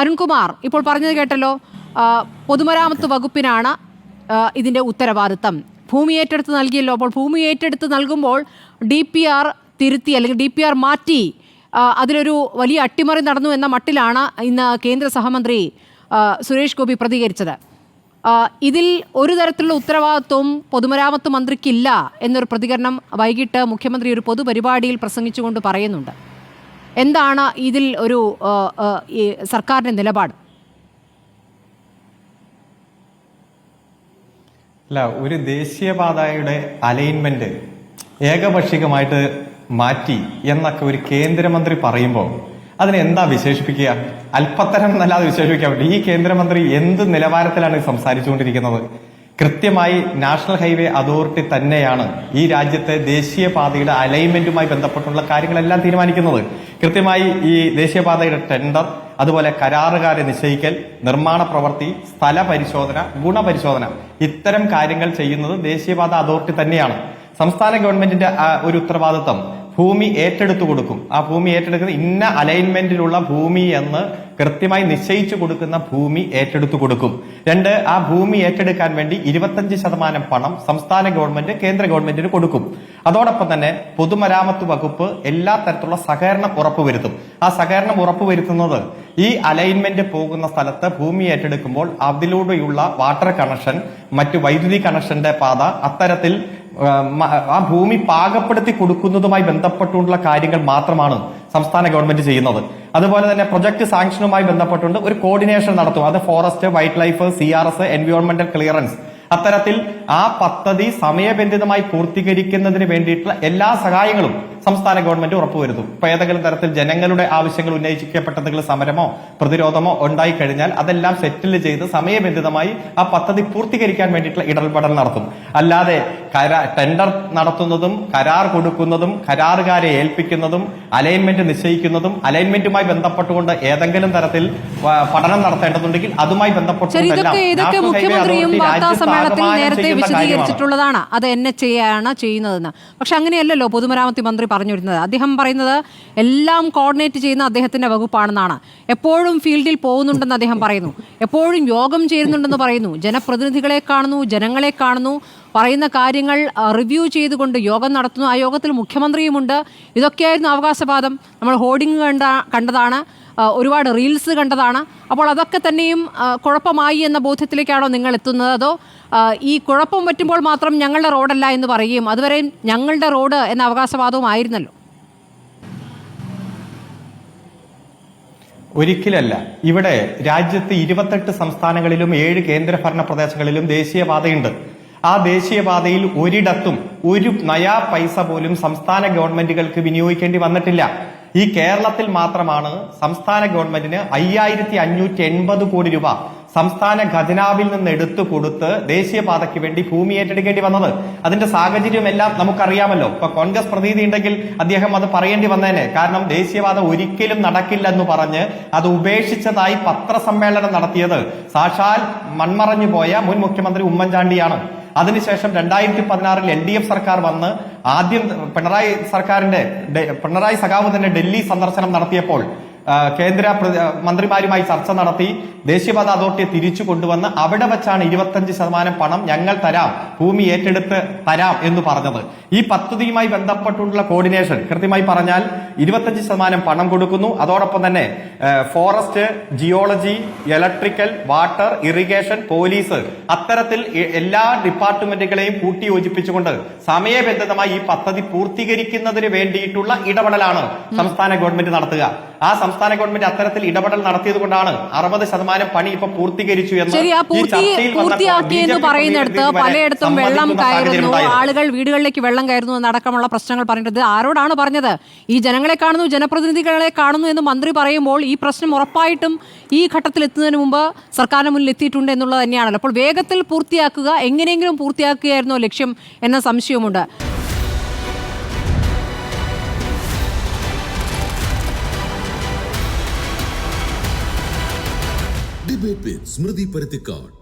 അരുൺകുമാർ ഇപ്പോൾ പറഞ്ഞത് കേട്ടല്ലോ. പൊതുമരാമത്ത് വകുപ്പിനാണ് ഇതിൻ്റെ ഉത്തരവാദിത്തം. ഭൂമി ഏറ്റെടുത്ത് നൽകിയല്ലോ. അപ്പോൾ ഭൂമി ഏറ്റെടുത്ത് നൽകുമ്പോൾ DPR തിരുത്തി അല്ലെങ്കിൽ DPR മാറ്റി അതിലൊരു വലിയ അട്ടിമറി നടന്നു എന്ന മട്ടിലാണ് ഇന്ന് കേന്ദ്ര സഹമന്ത്രി സുരേഷ് ഗോപി പ്രതികരിച്ചത്. ഇതിൽ ഒരു തരത്തിലുള്ള ഉത്തരവാദിത്വം പൊതുമരാമത്ത് മന്ത്രിക്കില്ല എന്നൊരു പ്രതികരണം വൈകിട്ട് മുഖ്യമന്ത്രി ഒരു പൊതുപരിപാടിയിൽ പ്രസംഗിച്ചുകൊണ്ട് പറയുന്നുണ്ട്. എന്താണ് ഇതിൽ ഒരു സർക്കാരിൻ്റെ നിലപാട്? അല്ല, ഒരു ദേശീയപാതയുടെ അലൈൻമെന്റ് ഏകപക്ഷീയമായിട്ട് മാറ്റി എന്നൊക്കെ ഒരു കേന്ദ്രമന്ത്രി പറയുമ്പോൾ അതിനെ എന്താ വിശേഷിപ്പിക്കുക? അല്പത്തരം എന്നല്ലാതെ വിശേഷിപ്പിക്കാൻ പറ്റും. ഈ കേന്ദ്രമന്ത്രി എന്ത് നിലവാരത്തിലാണ് സംസാരിച്ചുകൊണ്ടിരിക്കുന്നത്? കൃത്യമായി നാഷണൽ ഹൈവേ അതോറിറ്റി തന്നെയാണ് ഈ രാജ്യത്തെ ദേശീയപാതയുടെ അലൈൻമെന്റുമായി ബന്ധപ്പെട്ടുള്ള കാര്യങ്ങളെല്ലാം തീരുമാനിക്കുന്നത്. കൃത്യമായി ഈ ദേശീയപാതയുടെ ടെൻഡർ, അതുപോലെ കരാറുകാരെ നിശ്ചയിക്കൽ, നിർമ്മാണ പ്രവൃത്തി, സ്ഥല പരിശോധന, ഗുണപരിശോധന, ഇത്തരം കാര്യങ്ങൾ ചെയ്യുന്നത് ദേശീയപാത അതോറിറ്റി തന്നെയാണ്. സംസ്ഥാന ഗവൺമെന്റിന്റെ ഒരു ഉത്തരവാദിത്വം ഭൂമി ഏറ്റെടുത്തു കൊടുക്കും. ആ ഭൂമി ഏറ്റെടുക്കുന്നത് ഇന്ന അലൈൻമെന്റിലുള്ള ഭൂമി എന്ന് കൃത്യമായി നിശ്ചയിച്ചു കൊടുക്കുന്ന ഭൂമി ഏറ്റെടുത്തു കൊടുക്കും. 2, ആ ഭൂമി ഏറ്റെടുക്കാൻ വേണ്ടി 25% പണം സംസ്ഥാന ഗവൺമെന്റ് കേന്ദ്ര ഗവൺമെന്റിന് കൊടുക്കും. അതോടൊപ്പം തന്നെ പൊതുമരാമത്ത് വകുപ്പ് എല്ലാ തരത്തിലുള്ള സഹകരണം ഉറപ്പുവരുത്തും. ആ സഹകരണം ഉറപ്പുവരുത്തുന്നത് ഈ അലൈൻമെന്റ് പോകുന്ന സ്ഥലത്ത് ഭൂമി ഏറ്റെടുക്കുമ്പോൾ അതിലൂടെയുള്ള വാട്ടർ കണക്ഷൻ, മറ്റു വൈദ്യുതി കണക്ഷന്റെ പാത, അത്തരത്തിൽ ആ ഭൂമി പാകപ്പെടുത്തി കൊടുക്കുന്നതുമായി ബന്ധപ്പെട്ടുള്ള കാര്യങ്ങൾ മാത്രമാണ് സംസ്ഥാന ഗവൺമെന്റ് ചെയ്യുന്നത്. അതുപോലെ തന്നെ പ്രൊജക്ട് സാങ്ഷനുമായി ബന്ധപ്പെട്ടുകൊണ്ട് ഒരു കോർഡിനേഷൻ നടത്തും. അത് ഫോറസ്റ്റ്, വൈൽഡ് ലൈഫ്, CRS, എൻവയോൺമെന്റൽ ക്ലിയറൻസ്, അത്തരത്തിൽ ആ പദ്ധതി സമയബന്ധിതമായി പൂർത്തീകരിക്കുന്നതിന് വേണ്ടിയിട്ടുള്ള എല്ലാ സഹായങ്ങളും സംസ്ഥാന ഗവൺമെന്റ് ഉറപ്പുവരുത്തും. ഇപ്പൊ ഏതെങ്കിലും തരത്തിൽ ജനങ്ങളുടെ ആവശ്യങ്ങൾ ഉന്നയിക്കപ്പെട്ടെന്തെങ്കിലും സമരമോ പ്രതിരോധമോ ഉണ്ടായി കഴിഞ്ഞാൽ അതെല്ലാം സെറ്റിൽ ചെയ്ത് സമയബന്ധിതമായി ആ പദ്ധതി പൂർത്തീകരിക്കാൻ വേണ്ടിയിട്ടുള്ള ഇടപെടൽ നടത്തും. അല്ലാതെ ടെൻഡർ നടത്തുന്നതും കരാർ കൊടുക്കുന്നതും കരാറുകാരെ ഏൽപ്പിക്കുന്നതും അലൈൻമെന്റ് നിശ്ചയിക്കുന്നതും അലൈൻമെന്റുമായി ബന്ധപ്പെട്ടുകൊണ്ട് ഏതെങ്കിലും തരത്തിൽ പഠനം നടത്തേണ്ടതുണ്ടെങ്കിൽ അതുമായി നേരത്തെ വിശദീകരിച്ചിട്ടുള്ളതാണ്. അത് NHA ആണ് ചെയ്യുന്നതെന്ന്. പക്ഷെ അങ്ങനെയല്ലല്ലോ പൊതുമരാമത്ത് മന്ത്രി പറഞ്ഞു വരുന്നത്. അദ്ദേഹം പറയുന്നത് എല്ലാം കോർഡിനേറ്റ് ചെയ്യുന്ന അദ്ദേഹത്തിന്റെ വകുപ്പാണെന്നാണ്. എപ്പോഴും ഫീൽഡിൽ പോകുന്നുണ്ടെന്ന് അദ്ദേഹം പറയുന്നു, എപ്പോഴും യോഗം ചേരുന്നുണ്ടെന്ന് പറയുന്നു, ജനപ്രതിനിധികളെ കാണുന്നു, ജനങ്ങളെ കാണുന്നു, പറയുന്ന കാര്യങ്ങൾ റിവ്യൂ ചെയ്തുകൊണ്ട് യോഗം നടത്തുന്നു. ആ യോഗത്തിൽ മുഖ്യമന്ത്രിയുമുണ്ട്. ഇതൊക്കെയായിരുന്നു അവകാശവാദം. നമ്മൾ ഹോർഡിംഗ് കണ്ടതാണ്, ഒരുപാട് റീൽസ് കണ്ടതാണ്. അപ്പോൾ അതൊക്കെ തന്നെയും കുഴപ്പമായി എന്ന ബോധ്യത്തിലേക്കാണോ നിങ്ങൾ എത്തുന്നത്? അതോ ഈ കുഴപ്പം പറ്റുമ്പോൾ മാത്രം ഞങ്ങളുടെ റോഡല്ല എന്ന് പറയുകയും അതുവരെയും ഞങ്ങളുടെ റോഡ് എന്ന അവകാശവാദവും ആയിരുന്നല്ലോ? ഒരിക്കലല്ല. ഇവിടെ രാജ്യത്ത് 28 സംസ്ഥാനങ്ങളിലും 7 കേന്ദ്രഭരണ പ്രദേശങ്ങളിലും ദേശീയപാതയുണ്ട്. ആ ദേശീയപാതയിൽ ഒരിടത്തും ഒരു നയാ പൈസ പോലും സംസ്ഥാന ഗവൺമെന്റുകൾക്ക് വിനിയോഗിക്കേണ്ടി വന്നിട്ടില്ല. ഈ കേരളത്തിൽ മാത്രമാണ് സംസ്ഥാന ഗവൺമെന്റിന് 5580 കോടി രൂപ സംസ്ഥാന ഖജനാവിൽ നിന്ന് എടുത്തു കൊടുത്ത് ദേശീയപാതയ്ക്ക് വേണ്ടി ഭൂമി ഏറ്റെടുക്കേണ്ടി വന്നത്. അതിന്റെ സാഹചര്യം എല്ലാം നമുക്കറിയാമല്ലോ. ഇപ്പൊ കോൺഗ്രസ് പ്രതിനിധി ഉണ്ടെങ്കിൽ അദ്ദേഹം അത് പറയേണ്ടി വന്നേനെ. കാരണം ദേശീയപാത ഒരിക്കലും നടക്കില്ലെന്ന് പറഞ്ഞ് അത് ഉപേക്ഷിച്ചതായി പത്രസമ്മേളനം നടത്തിയത് സാക്ഷാൽ മൺമറഞ്ഞു പോയ മുൻ മുഖ്യമന്ത്രി ഉമ്മൻചാണ്ടിയാണ്. അതിനുശേഷം 2016 LDF സർക്കാർ വന്ന് ആദ്യം പിണറായി സഖാവ് തന്നെ ഡൽഹി സന്ദർശനം നടത്തിയപ്പോൾ കേന്ദ്ര മന്ത്രിമാരുമായി ചർച്ച നടത്തി ദേശീയപാത അതോറിറ്റിയെ തിരിച്ചു കൊണ്ടുവന്ന് അവിടെ വെച്ചാണ് 25% പണം ഞങ്ങൾ തരാം, ഭൂമി ഏറ്റെടുത്ത് തരാം എന്ന് പറഞ്ഞത്. ഈ പദ്ധതിയുമായി ബന്ധപ്പെട്ടുള്ള കോർഡിനേഷൻ കൃത്യമായി പറഞ്ഞാൽ 25% പണം കൊടുക്കുന്നു. അതോടൊപ്പം തന്നെ forest, geology, electrical, water, irrigation, police, അത്തരത്തിൽ എല്ലാ ഡിപ്പാർട്ട്മെന്റുകളെയും കൂട്ടിയോജിപ്പിച്ചുകൊണ്ട് സമയബന്ധിതമായി ഈ പദ്ധതി പൂർത്തീകരിക്കുന്നതിന് വേണ്ടിയിട്ടുള്ള ഇടപെടലാണ് സംസ്ഥാന ഗവൺമെന്റ് നടത്തുക. ആ സംസ്ഥാന ഗവൺമെന്റ് അത്തരത്തിൽ ഇടപെടൽ നടത്തിയത് കൊണ്ടാണ് 60% പണി ഇപ്പൊ പൂർത്തീകരിച്ചു എന്ന്. പൂർത്തിയാക്കിയെന്ന് പറയുന്നിടത്ത് പലയിടത്തും വെള്ളം കയറുന്നു, ആളുകൾ വീടുകളിലേക്ക് വെള്ളം കയറുന്നു എന്നടക്കമുള്ള പ്രശ്നങ്ങൾ പറയുന്നത് ആരോടാണ് പറഞ്ഞത്? ഈ ജനങ്ങളെ കാണുന്നു, ജനപ്രതിനിധികളെ കാണുന്നു എന്ന് മന്ത്രി പറയുമ്പോൾ ഈ പ്രശ്നം ഉറപ്പായിട്ടും ഈ ഘട്ടത്തിൽ എത്തുന്നതിന് മുമ്പ് സർക്കാരിന് മുന്നിൽ എത്തിയിട്ടുണ്ട് എന്നുള്ളത് തന്നെയാണല്ലോ. അപ്പോൾ വേഗത്തിൽ പൂർത്തിയാക്കുക, എങ്ങനെയെങ്കിലും പൂർത്തിയാക്കുകയായിരുന്നോ ലക്ഷ്യം എന്ന സംശയമുണ്ട്. Debate with Smriti Parithikar.